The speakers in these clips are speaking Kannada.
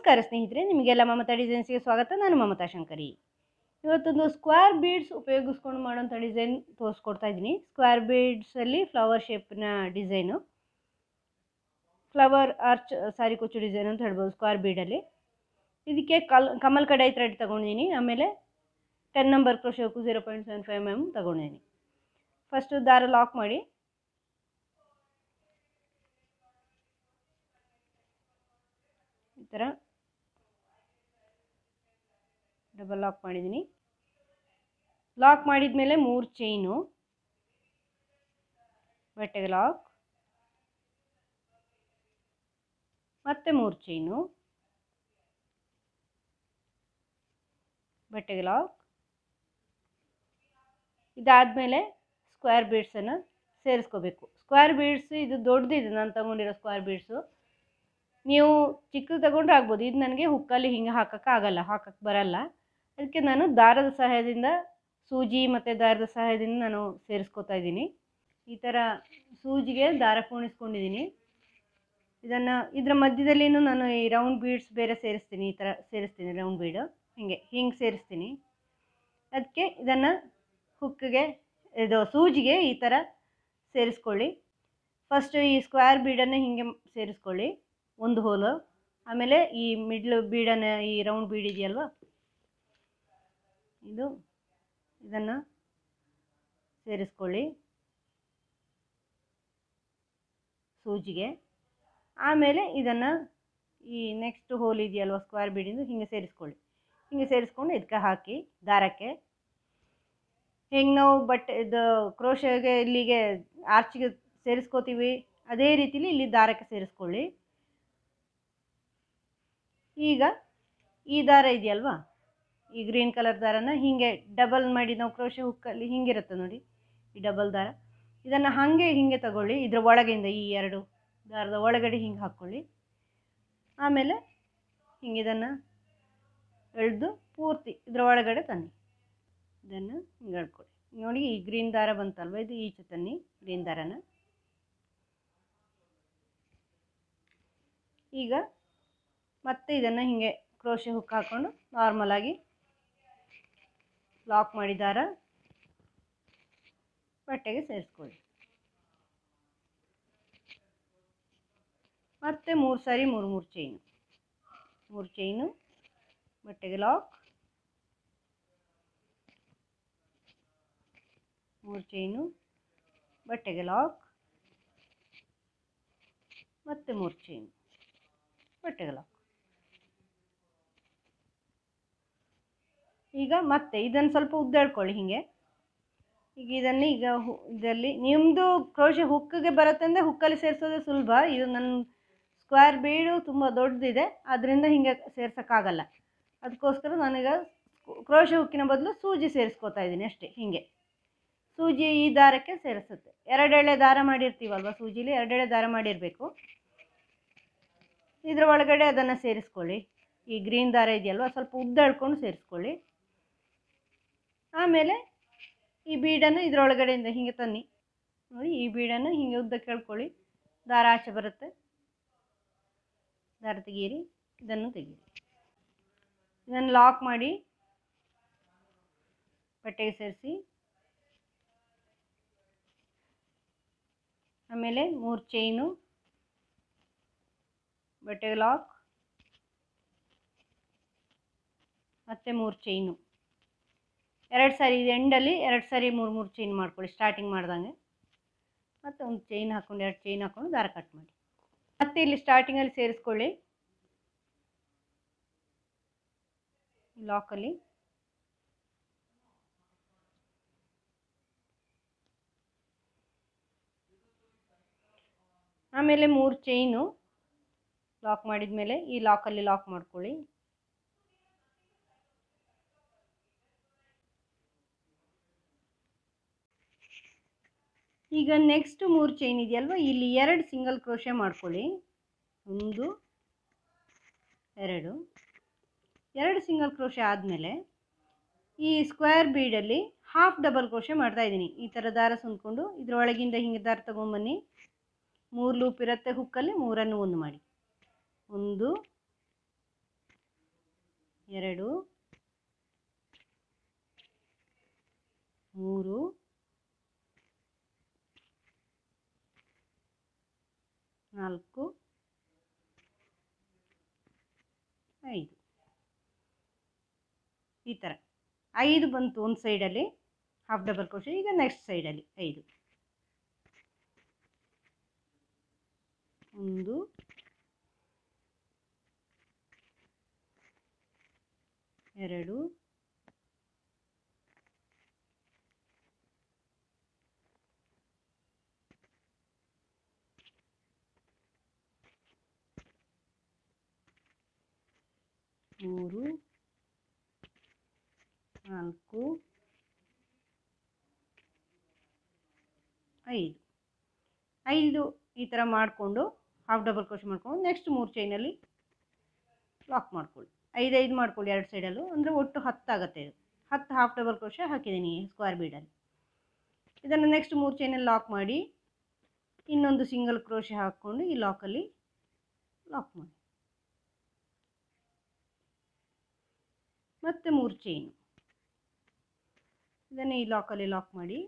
ನಮಸ್ಕಾರ ಸ್ನೇಹಿತರೆ, ನಿಮಗೆಲ್ಲ ಮಮತಾ ಡಿಸೈನ್ಸ್ಗೆ ಸ್ವಾಗತ. ನಾನು ಮಮತಾ ಶಂಕರಿ. ಇವತ್ತೊಂದು ಸ್ಕ್ವೇರ್ ಬೀಡ್ಸ್ ಉಪಯೋಗಿಸ್ಕೊಂಡು ಮಾಡೋಂಥ ಡಿಸೈನ್ ತೋರಿಸ್ಕೊಡ್ತಾ ಇದ್ದೀನಿ. ಸ್ಕ್ವೇರ್ ಬೀಡ್ಸಲ್ಲಿ ಫ್ಲವರ್ ಶೇಪ್ನ ಡಿಸೈನು, ಫ್ಲವರ್ ಆರ್ಚ್ ಸಾರಿ ಕುಚ್ಚು ಡಿಸೈನ್ ಅಂತ ಹೇಳ್ಬೋದು ಸ್ಕ್ವೇರ್ ಬೀಡಲ್ಲಿ. ಇದಕ್ಕೆ ಕಮಲ್ ಕಡಾಯಿ ಥ್ರೆಡ್ ತೊಗೊಂಡಿದ್ದೀನಿ. ಆಮೇಲೆ 10 ನಂಬರ್ ಕ್ರೋಶೆ ಹುಕ್ಕು 0.75 mm ತೊಗೊಂಡಿದ್ದೀನಿ. ಫಸ್ಟು ದಾರ ಲಾಕ್ ಮಾಡಿ ಈ ಥರ ಡಬಲ್ ಲಾಕ್ ಮಾಡಿದ್ದೀನಿ. ಲಾಕ್ ಮಾಡಿದ ಮೇಲೆ 3 ಚೈನು, ಬಟ್ಟೆಗೆ ಲಾಕ್, ಮತ್ತೆ 3 ಚೈನು, ಬಟ್ಟೆಗೆ ಲಾಕ್. ಇದಾದಮೇಲೆ ಸ್ಕ್ವೇರ್ ಬೀಡ್ಸನ್ನು ಸೇರಿಸ್ಕೋಬೇಕು. ಸ್ಕ್ವೇರ್ ಬೀಡ್ಸ್ ಇದು ದೊಡ್ಡದಿದೆ ನಾನು ತಗೊಂಡಿರೋ ಸ್ಕ್ವೇರ್ ಬೀಡ್ಸು. ನೀವು ಚಿಕ್ಕದು ತಗೊಂಡ್ರೆ ಆಗ್ಬೋದು. ಇದು ನನಗೆ ಹುಕ್ಕಲ್ಲಿ ಹಿಂಗೆ ಹಾಕಕ್ಕೆ ಬರಲ್ಲ. ಅದಕ್ಕೆ ನಾನು ದಾರದ ಸಹಾಯದಿಂದ, ಸೂಜಿ ಮತ್ತು ದಾರದ ಸಹಾಯದಿಂದ ನಾನು ಸೇರಿಸ್ಕೊತಾ ಇದ್ದೀನಿ. ಈ ಥರ ಸೂಜಿಗೆ ದಾರ ಪೋಣಿಸ್ಕೊಂಡಿದ್ದೀನಿ. ಇದರ ಮಧ್ಯದಲ್ಲಿನೂ ನಾನು ಈ ರೌಂಡ್ ಬೀಡ್ಸ್ ಬೇರೆ ಸೇರಿಸ್ತೀನಿ. ಈ ಥರ ಸೇರಿಸ್ತೀನಿ ರೌಂಡ್ ಬೀಡು, ಹಿಂಗೆ ಸೇರಿಸ್ತೀನಿ. ಅದಕ್ಕೆ ಇದನ್ನು ಹುಕ್ಕಿಗೆ ಸೂಜಿಗೆ ಈ ಥರ ಸೇರಿಸ್ಕೊಳ್ಳಿ. ಫಸ್ಟು ಈ ಸ್ಕ್ವೇರ್ ಬೀಡನ್ನು ಹಿಂಗೆ ಸೇರಿಸ್ಕೊಳ್ಳಿ, ಒಂದು ಹೋಲು. ಆಮೇಲೆ ಈ ಮಿಡ್ಲ್ ಬೀಡನ್ನು, ಈ ರೌಂಡ್ ಬೀಡ್ ಇದೆಯಲ್ವ, ಇದನ್ನು ಸೇರಿಸ್ಕೊಳ್ಳಿ ಸೂಜಿಗೆ. ಆಮೇಲೆ ಇದನ್ನು ಈ ನೆಕ್ಸ್ಟ್ ಹೋಲ್ ಇದೆಯಲ್ವ ಸ್ಕ್ವೇರ್ ಬೀಡಿಂದು, ಹಿಂಗೆ ಸೇರಿಸ್ಕೊಳ್ಳಿ. ಹಿಂಗೆ ಸೇರಿಸ್ಕೊಂಡು ಇದಕ್ಕೆ ಹಾಕಿ ದಾರಕ್ಕೆ. ಹೆಂಗೆ ನಾವು ಇದು ಕ್ರೋಶೆಗೆ ಇಲ್ಲಿಗೆ ಆರ್ಚಿಗೆ ಸೇರಿಸ್ಕೋತೀವಿ, ಅದೇ ರೀತಿಲಿ ಇಲ್ಲಿ ದಾರಕ್ಕೆ ಸೇರಿಸ್ಕೊಳ್ಳಿ. ಈಗ ಈ ದಾರ ಇದೆಯಲ್ವಾ, ಈ ಗ್ರೀನ್ ಕಲರ್ ದಾರನ ಹಿಂಗೆ ಡಬಲ್ ಮಾಡಿ, ನಾವು ಕ್ರೋಶೆ ಹುಕ್ಕಲ್ಲಿ ಹಿಂಗಿರುತ್ತೆ ನೋಡಿ ಈ ಡಬಲ್ ದಾರ, ಇದನ್ನು ಹಿಂಗೆ ತಗೊಳ್ಳಿ. ಇದರ ಒಳಗಿಂದ ಈ 2 ದಾರದ ಒಳಗಡೆ ಹಿಂಗೆ ಹಾಕ್ಕೊಳ್ಳಿ. ಆಮೇಲೆ ಹಿಂಗೆ ಇದನ್ನು ಎಳೆದು ಪೂರ್ತಿ ಇದರ ಒಳಗಡೆ ತನ್ನಿ. ಇದನ್ನು ಹಿಂಗೆ ಎಳ್ಕೊಳ್ಳಿ. ನೋಡಿ ಈ ಗ್ರೀನ್ ದಾರ ಬಂತಲ್ವ, ಇದು ಈಚೆ ತನ್ನಿ ಗ್ರೀನ್ ದಾರನ. ಈಗ ಮತ್ತೆ ಇದನ್ನು ಹಿಂಗೆ ಕ್ರೋಶೆ ಹುಕ್ ಹಾಕ್ಕೊಂಡು ನಾರ್ಮಲಾಗಿ ಲಾಕ್ ಮಾಡಿ ದಾರ ಬಟ್ಟೆಗೆ ಸೇರಿಸ್ಕೊಳ್ಳಿ. ಮತ್ತೆ 3 ಸಾರಿ 3 ಚೈನು, 3 ಚೈನು, ಬಟ್ಟೆಗೆ ಲಾಕ್, 3 ಚೈನು, ಬಟ್ಟೆಗೆ ಲಾಕ್, ಮತ್ತೆ 3 ಚೈನು, ಬಟ್ಟೆಗೆ ಲಾಕ್. ಈಗ ಮತ್ತೆ ಇದನ್ನು ಸ್ವಲ್ಪ ಉದ್ದ ಎಳ್ಕೊಳ್ಳಿ ಹಿಂಗೆ. ಈಗ ಇದರಲ್ಲಿ ನಿಮ್ಮದು ಕ್ರೋಶೆ ಹುಕ್ಕಿಗೆ ಬರುತ್ತೆ ಅಂದರೆ ಹುಕ್ಕಲ್ಲಿ ಸೇರಿಸೋದೇ ಸುಲಭ. ಇದು ನನ್ನ ಸ್ಕ್ವೇರ್ ಬೀಡು ತುಂಬ ದೊಡ್ಡದಿದೆ, ಅದರಿಂದ ಹಿಂಗೆ ಸೇರ್ಸೋಕ್ಕಾಗಲ್ಲ. ಅದಕ್ಕೋಸ್ಕರ ನಾನೀಗ ಕ್ರೋಶೆ ಹುಕ್ಕಿನ ಬದಲು ಸೂಜಿ ಸೇರಿಸ್ಕೋತಾ ಇದ್ದೀನಿ ಅಷ್ಟೇ. ಹಿಂಗೆ ಸೂಜಿ ಈ ದಾರಕ್ಕೆ ಸೇರಿಸುತ್ತೆ. 2 ಎಳೆ ದಾರ ಮಾಡಿರ್ತೀವಲ್ವ ಸೂಜಿಲಿ, 2 ಎಳೆ ದಾರ ಮಾಡಿರಬೇಕು. ಇದರ ಒಳಗಡೆ ಅದನ್ನು ಸೇರಿಸ್ಕೊಳ್ಳಿ. ಈ ಗ್ರೀನ್ ದಾರ ಇದೆಯಲ್ವ, ಸ್ವಲ್ಪ ಉದ್ದ ಎಳ್ಕೊಂಡು ಸೇರಿಸ್ಕೊಳ್ಳಿ. ಆಮೇಲೆ ಈ ಬೀಡನ್ನು ಇದರೊಳಗಡೆಯಿಂದ ಹಿಂಗೆ ತನ್ನಿ. ನೋಡಿ ಈ ಬೀಡನ್ನು ಹಿಂಗೆ ಉದ್ದ ಕೇಳ್ಕೊಳ್ಳಿ, ದಾರ ಆಚೆ ಬರುತ್ತೆ. ದಾರ ತೆಗೀರಿ, ಇದನ್ನು ತೆಗೀರಿ. ಇದನ್ನು ಲಾಕ್ ಮಾಡಿ ಬಟ್ಟೆಗೆ ಸೇರಿಸಿ. ಆಮೇಲೆ 3 ಚೈನು, ಬಟ್ಟೆಗೆ ಲಾಕ್, ಮತ್ತೆ 3 ಚೈನು. 2 ಸಾರಿ ಇದು ಎಂಡಲ್ಲಿ 2 ಸಾರಿ 3 ಚೈನ್ ಮಾಡ್ಕೊಳ್ಳಿ ಸ್ಟಾರ್ಟಿಂಗ್ ಮಾಡ್ದಂಗೆ. ಮತ್ತು ಒಂದು ಚೈನ್ ಹಾಕ್ಕೊಂಡು 2 ಚೈನ್ ಹಾಕ್ಕೊಂಡು ದಾರ ಕಟ್ ಮಾಡಿ ಮತ್ತೆ ಇಲ್ಲಿ ಸ್ಟಾರ್ಟಿಂಗಲ್ಲಿ ಸೇರಿಸ್ಕೊಳ್ಳಿ ಲಾಕಲ್ಲಿ. ಆಮೇಲೆ 3 ಚೈನು ಲಾಕ್ ಮಾಡಿದ ಮೇಲೆ ಈ ಲಾಕಲ್ಲಿ ಲಾಕ್ ಮಾಡ್ಕೊಳ್ಳಿ. ಈಗ ನೆಕ್ಸ್ಟ್ 3 ಚೈನ್ ಇದೆಯಲ್ವ, ಇಲ್ಲಿ 2 ಸಿಂಗಲ್ ಕ್ರೋಶೆ ಮಾಡ್ಕೊಳ್ಳಿ. 1 2 ಸಿಂಗಲ್ ಕ್ರೋಶೆ ಆದಮೇಲೆ ಈ ಸ್ಕ್ವೇರ್ ಬೀಡಲ್ಲಿ ಹಾಫ್ ಡಬಲ್ ಕ್ರೋಶೆ ಮಾಡ್ತಾಯಿದ್ದೀನಿ. ಈ ಥರ ದಾರ ಸುಂದ್ಕೊಂಡು ಇದರೊಳಗಿಂದ ಹಿಂಗೆ ದಾರ ತೊಗೊಂಬನ್ನಿ. 3 ಲೂಪ್ ಇರುತ್ತೆ ಹುಕ್ಕಲ್ಲಿ, 3ಅನ್ನು 1 ಮಾಡಿ. 1 2 3 4 5 ಈ ಥರ 5 ಬಂತು ಒಂದು ಸೈಡಲ್ಲಿ ಹಾಫ್ ಡಬಲ್ ಕ್ರೋಶೆ. ಈಗ ನೆಕ್ಸ್ಟ್ ಸೈಡಲ್ಲಿ 5 1 2 3 4 5 5 ಈ ಥರ ಮಾಡಿಕೊಂಡು ಹಾಫ್ ಡಬಲ್ ಕ್ರೋಶೆ ಮಾಡ್ಕೊಂಡು ನೆಕ್ಸ್ಟ್ 3 ಚೈನಲ್ಲಿ ಲಾಕ್ ಮಾಡ್ಕೊಳ್ಳಿ. 5 5 ಮಾಡ್ಕೊಳ್ಳಿ ಎರಡು ಸೈಡಲ್ಲೂ, ಅಂದರೆ ಒಟ್ಟು 10 ಆಗುತ್ತೆ. ಇದು 10 ಹಾಫ್ ಡಬಲ್ ಕ್ರೋಶೆ ಹಾಕಿದ್ದೀನಿ ಸ್ಕ್ವೇರ್ ಬೀಡಲ್ಲಿ. ಇದನ್ನು ನೆಕ್ಸ್ಟ್ 3 ಚೈನಲ್ಲಿ ಲಾಕ್ ಮಾಡಿ ಇನ್ನೊಂದು ಸಿಂಗಲ್ ಕ್ರೋಶೆ ಹಾಕ್ಕೊಂಡು ಈ ಲಾಕಲ್ಲಿ ಲಾಕ್ ಮಾಡಿ, ಮತ್ತೆ 3 ಚೈನು. ಇದನ್ನು ಈ ಲಾಕಲ್ಲಿ ಲಾಕ್ ಮಾಡಿ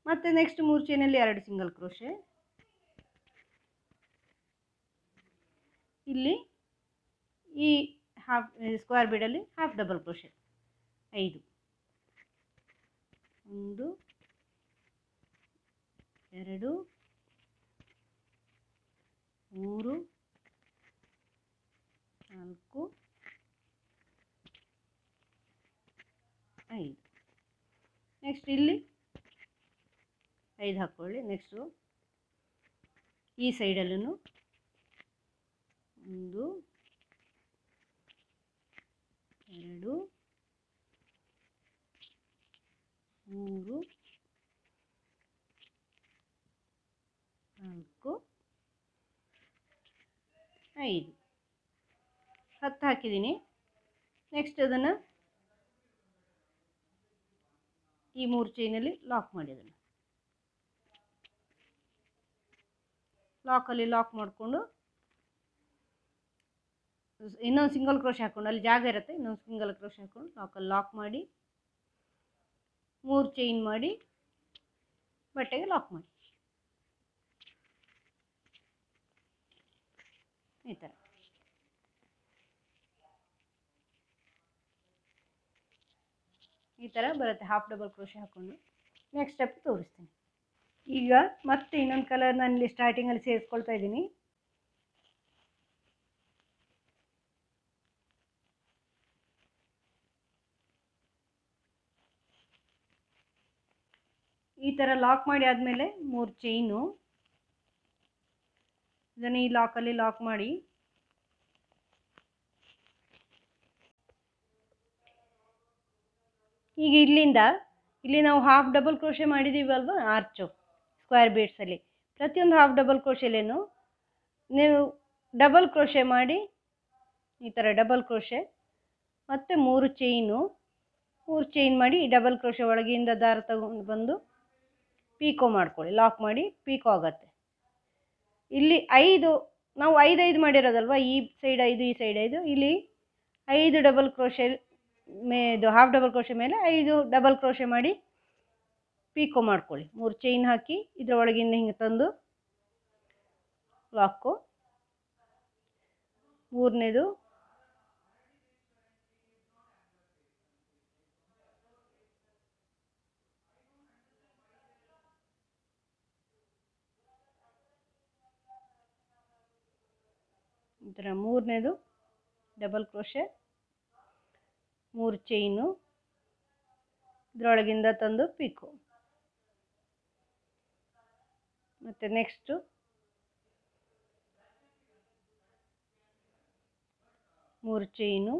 ಮತ್ತೆ ನೆಕ್ಸ್ಟ್ 3 ಚೈನಲ್ಲಿ 2 ಸಿಂಗಲ್ ಕ್ರೋಶೆ, ಇಲ್ಲಿ ಈ ಹಾಫ್ ಸ್ಕ್ವೇರ್ ಬೀಡಲ್ಲಿ ಹಾಫ್ ಡಬಲ್ ಕ್ರೋಶೆ 5 1 2 3 4 5. ನೆಕ್ಸ್ಟ್ ಇಲ್ಲಿ 5 ಹಾಕ್ಕೊಳ್ಳಿ. ನೆಕ್ಸ್ಟು ಈ ಸೈಡಲ್ಲೂ 1 2 3 4 5 10 ಹಾಕಿದ್ದೀನಿ. ನೆಕ್ಸ್ಟ್ ಅದನ್ನು ಈ 3 ಚೈನಲ್ಲಿ ಲಾಕ್ ಮಾಡಿ, ಅದನ್ನು ಲಾಕಲ್ಲಿ ಲಾಕ್ ಮಾಡಿಕೊಂಡು ಇನ್ನೊಂದು ಸಿಂಗಲ್ ಕ್ರೋಶೆ ಹಾಕ್ಕೊಂಡು, ಅಲ್ಲಿ ಜಾಗ ಇರುತ್ತೆ, ಇನ್ನೊಂದು ಸಿಂಗಲ್ ಕ್ರೋಶೆ ಹಾಕ್ಕೊಂಡು ಲಾಕಲ್ಲಿ ಲಾಕ್ ಮಾಡಿ 3 ಚೈನ್ ಮಾಡಿ ಬಟ್ಟೆಗೆ ಲಾಕ್ ಮಾಡಿ. ಈ ಥರ ಬರುತ್ತೆ ಹಾಫ್ ಡಬಲ್ ಕ್ರೋಶೆ ಹಾಕ್ಕೊಂಡು. ನೆಕ್ಸ್ಟ್ ಸ್ಟೆಪ್ ತೋರಿಸ್ತೀನಿ. ಈಗ ಮತ್ತೆ ಇನ್ನೊಂದು ಕಲರ್ ನಾನು ಇಲ್ಲಿ ಸ್ಟಾರ್ಟಿಂಗಲ್ಲಿ ಸೇರಿಸ್ಕೊಳ್ತಾ ಇದ್ದೀನಿ. ಈ ಥರ ಲಾಕ್ ಮಾಡಿ ಆದಮೇಲೆ 3 ಚೈನು, ಇದನ್ನು ಈ ಲಾಕಲ್ಲಿ ಲಾಕ್ ಮಾಡಿ ಈಗ ಇಲ್ಲಿ ನಾವು ಹಾಫ್ ಡಬಲ್ ಕ್ರೋಶೆ ಮಾಡಿದ್ದೀವಲ್ವ ಆರ್ಚು ಸ್ಕ್ವೇರ್ ಬೀಡ್ಸಲ್ಲಿ, ಪ್ರತಿಯೊಂದು ಹಾಫ್ ಡಬಲ್ ಕ್ರೋಶೆಲೇನು ನೀವು ಡಬಲ್ ಕ್ರೋಶೆ ಮಾಡಿ ಈ ಥರ ಡಬಲ್ ಕ್ರೋಶೆ ಮತ್ತು 3 ಚೈನ್ ಮಾಡಿ ಈ ಡಬಲ್ ಕ್ರೋಶೆ ಒಳಗಿಂದ ದಾರ ತಗೊಂಡು ಬಂದು ಪೀಕೋ ಮಾಡ್ಕೊಳ್ಳಿ. ಲಾಕ್ ಮಾಡಿ ಪೀಕೋ ಆಗುತ್ತೆ. ಇಲ್ಲಿ 5 ನಾವು 5 5 ಮಾಡಿರೋದಲ್ವ, ಈ ಸೈಡ್ 5 ಈ ಸೈಡ್ 5, ಇಲ್ಲಿ 5 ಡಬಲ್ ಕ್ರೋಶೆ ಇದು ಹಾಫ್ ಡಬಲ್ ಕ್ರೋಶೆ ಮೇಲೆ 5 ಡಬಲ್ ಕ್ರೋಶೆ ಮಾಡಿ ಪೀಕೋ ಮಾಡ್ಕೊಳ್ಳಿ. 3 ಚೈನ್ ಹಾಕಿ ಇದರ ಒಳಗಿಂದ ಹಿಂಗೆ ತಂದು ಲಾಕು, ಮೂರನೇದು ಈ ಥರ, ಮೂರನೇದು ಡಬಲ್ ಕ್ರೋಶೆ 3 ಚೈನು ಇದರೊಳಗಿಂದ ತಂದು ಪೀಕೋ, ಮತ್ತು ನೆಕ್ಸ್ಟು 3 ಚೈನು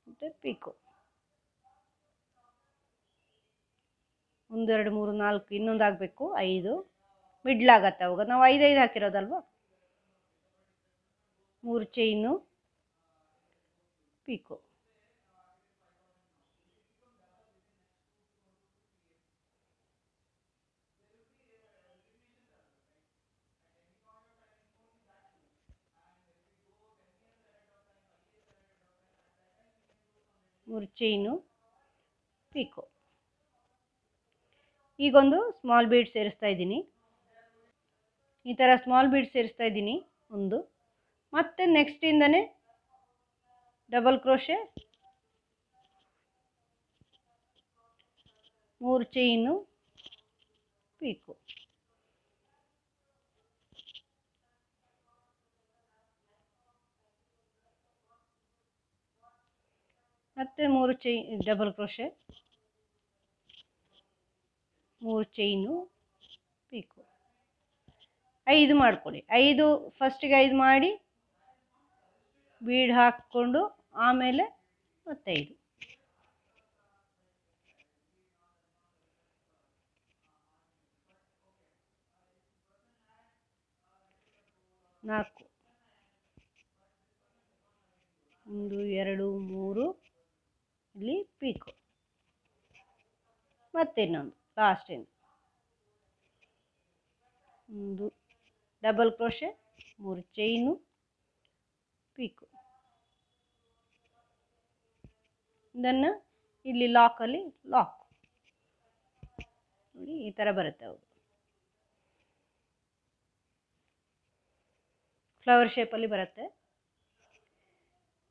ಮತ್ತು ಪೀಕೋ, 1 2 3 4 ಇನ್ನೊಂದು ಆಗಬೇಕು 5 ಮಿಡ್ಲಾಗತ್ತೆ. ಅವಾಗ ನಾವು 5 5 ಹಾಕಿರೋದಲ್ವ, 3 ಚೈನು ಪೀಕೋ, 3 ಚೈನು, ಪೀಕೋ. ಈಗೊಂದು ಸ್ಮಾಲ್ ಬೀಡ್ ಸೇರಿಸ್ತಾ ಇದ್ದೀನಿ. ಈ ಥರ ಸ್ಮಾಲ್ ಬೀಡ್ ಸೇರಿಸ್ತಾ ಇದ್ದೀನಿ ಒಂದು. ಮತ್ತು ನೆಕ್ಸ್ಟಿಂದನೇ ಡಬಲ್ ಕ್ರೋಶೆ, 3 ಚೈನು, ಪೀಕೋ. ಮತ್ತು 3 ಡಬಲ್ ಕ್ರೋಶೆ, 3 ಚೈನು, ಪೀಕೋ. 5 ಮಾಡ್ಕೊಳ್ಳಿ. 5 ಫಸ್ಟಿಗೆ 5 ಮಾಡಿ ಬೀಡ್ ಹಾಕ್ಕೊಂಡು ಆಮೇಲೆ ಮತ್ತೆ 5. ನಾಲ್ಕು, 1 2 3 ಇಲ್ಲಿ ಪೀಕೋ. ಮತ್ತೆ ಇನ್ನೊಂದು ಲಾಸ್ಟಿಂದ 1 ಡಬಲ್ ಕ್ರೋಶೆ, 3 ಚೈನು, ಪೀಕೋ. ಇದನ್ನು ಇಲ್ಲಿ ಲಾಕಲ್ಲಿ ಲಾಕ್ ನೋಡಿ, ಈ ಥರ ಬರುತ್ತೆ. ಅವರು ಫ್ಲವರ್ ಶೇಪಲ್ಲಿ ಬರುತ್ತೆ.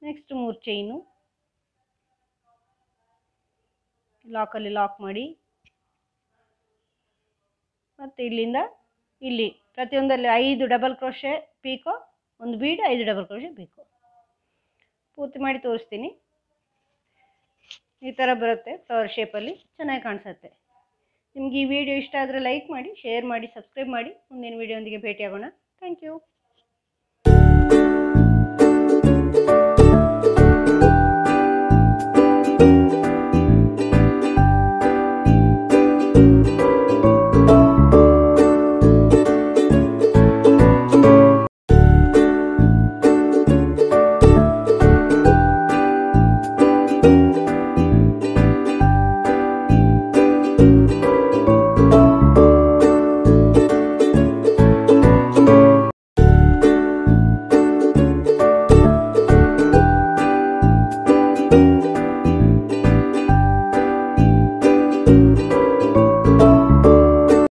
ನೆಕ್ಸ್ಟ್ 3 ಚೈನು, ಲಾಕಲ್ಲಿ ಲಾಕ್ ಮಾಡಿ, ಮತ್ತು ಇಲ್ಲಿಂದ ಇಲ್ಲಿ ಪ್ರತಿಯೊಂದರಲ್ಲಿ 5 ಡಬಲ್ ಕ್ರೋಶೆ ಪೀಕೋ, ಒಂದು ಬೀಡ್, 5 ಡಬಲ್ ಕ್ರೋಶೆ ಪೀಕೋ. ಪೂರ್ತಿ ಮಾಡಿ ತೋರಿಸ್ತೀನಿ. ಈ ಥರ ಬರುತ್ತೆ ಫ್ಲವರ್ ಶೇಪಲ್ಲಿ, ಚೆನ್ನಾಗಿ ಕಾಣಿಸುತ್ತೆ. ನಿಮ್ಗೆ ಈ ವಿಡಿಯೋ ಇಷ್ಟ ಆದರೆ ಲೈಕ್ ಮಾಡಿ, ಶೇರ್ ಮಾಡಿ, ಸಬ್ಸ್ಕ್ರೈಬ್ ಮಾಡಿ. ಮುಂದಿನ ವಿಡಿಯೋದೊಂದಿಗೆ ಭೇಟಿಯಾಗೋಣ. Thank you.